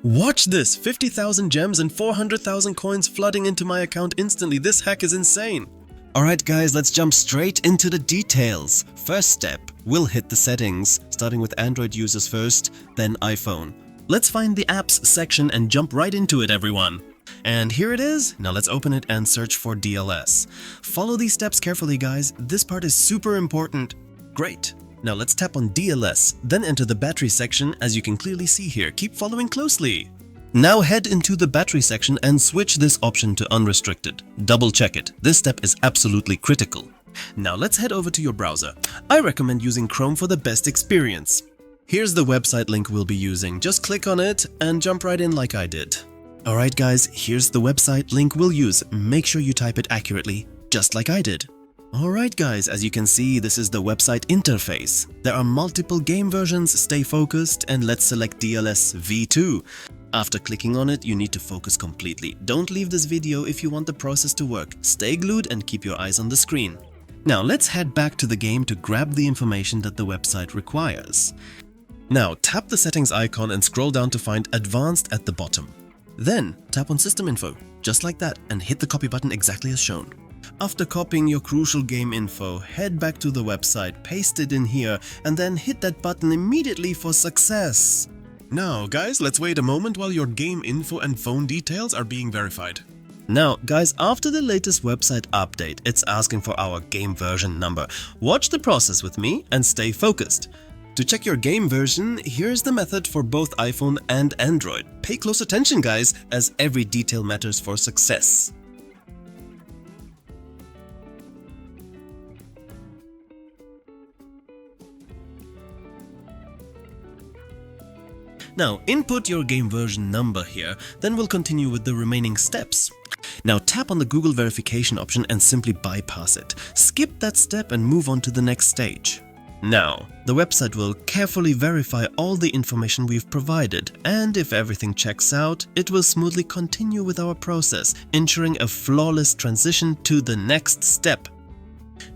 Watch this! 50,000 gems and 400,000 coins flooding into my account instantly. This hack is insane! Alright guys, let's jump straight into the details. First step, we'll hit the settings, starting with Android users first, then iPhone. Let's find the apps section and jump right into it, everyone. And here it is. Now let's open it and search for DLS. Follow these steps carefully, guys. This part is super important. Great. Now let's tap on DLS, then enter the battery section as you can clearly see here. Keep following closely. Now head into the battery section and switch this option to unrestricted. Double check it. This step is absolutely critical. Now let's head over to your browser. I recommend using Chrome for the best experience. Here's the website link we'll be using. Just click on it and jump right in like I did. Alright guys, here's the website link we'll use. Make sure you type it accurately, just like I did. Alright guys, as you can see, this is the website interface. There are multiple game versions, stay focused, and let's select DLS V2. After clicking on it, you need to focus completely. Don't leave this video if you want the process to work. Stay glued and keep your eyes on the screen. Now let's head back to the game to grab the information that the website requires. Now tap the settings icon and scroll down to find Advanced at the bottom. Then tap on System Info, just like that, and hit the copy button exactly as shown. After copying your crucial game info, head back to the website, paste it in here, and then hit that button immediately for success. Now guys, let's wait a moment while your game info and phone details are being verified. Now guys, after the latest website update, it's asking for our game version number. Watch the process with me and stay focused. To check your game version, here's the method for both iPhone and Android. Pay close attention guys, as every detail matters for success. Now input your game version number here, then we'll continue with the remaining steps. Now tap on the Google verification option and simply bypass it. Skip that step and move on to the next stage. Now, the website will carefully verify all the information we've provided, and if everything checks out, it will smoothly continue with our process, ensuring a flawless transition to the next step.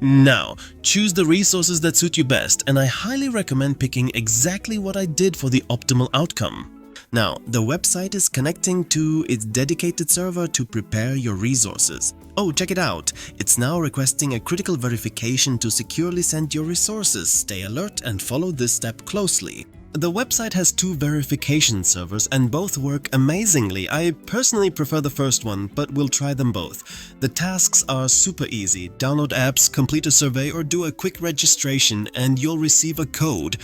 Now, choose the resources that suit you best, and I highly recommend picking exactly what I did for the optimal outcome. Now, the website is connecting to its dedicated server to prepare your resources. Oh, check it out! It's now requesting a critical verification to securely send your resources. Stay alert and follow this step closely. The website has 2 verification servers and both work amazingly. I personally prefer the first one, but we'll try them both. The tasks are super easy. Download apps, complete a survey, or do a quick registration and you'll receive a code.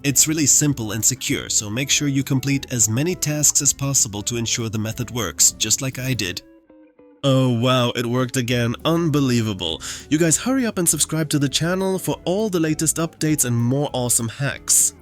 It's really simple and secure, so make sure you complete as many tasks as possible to ensure the method works, just like I did. Oh wow, it worked again. Unbelievable. You guys hurry up and subscribe to the channel for all the latest updates and more awesome hacks.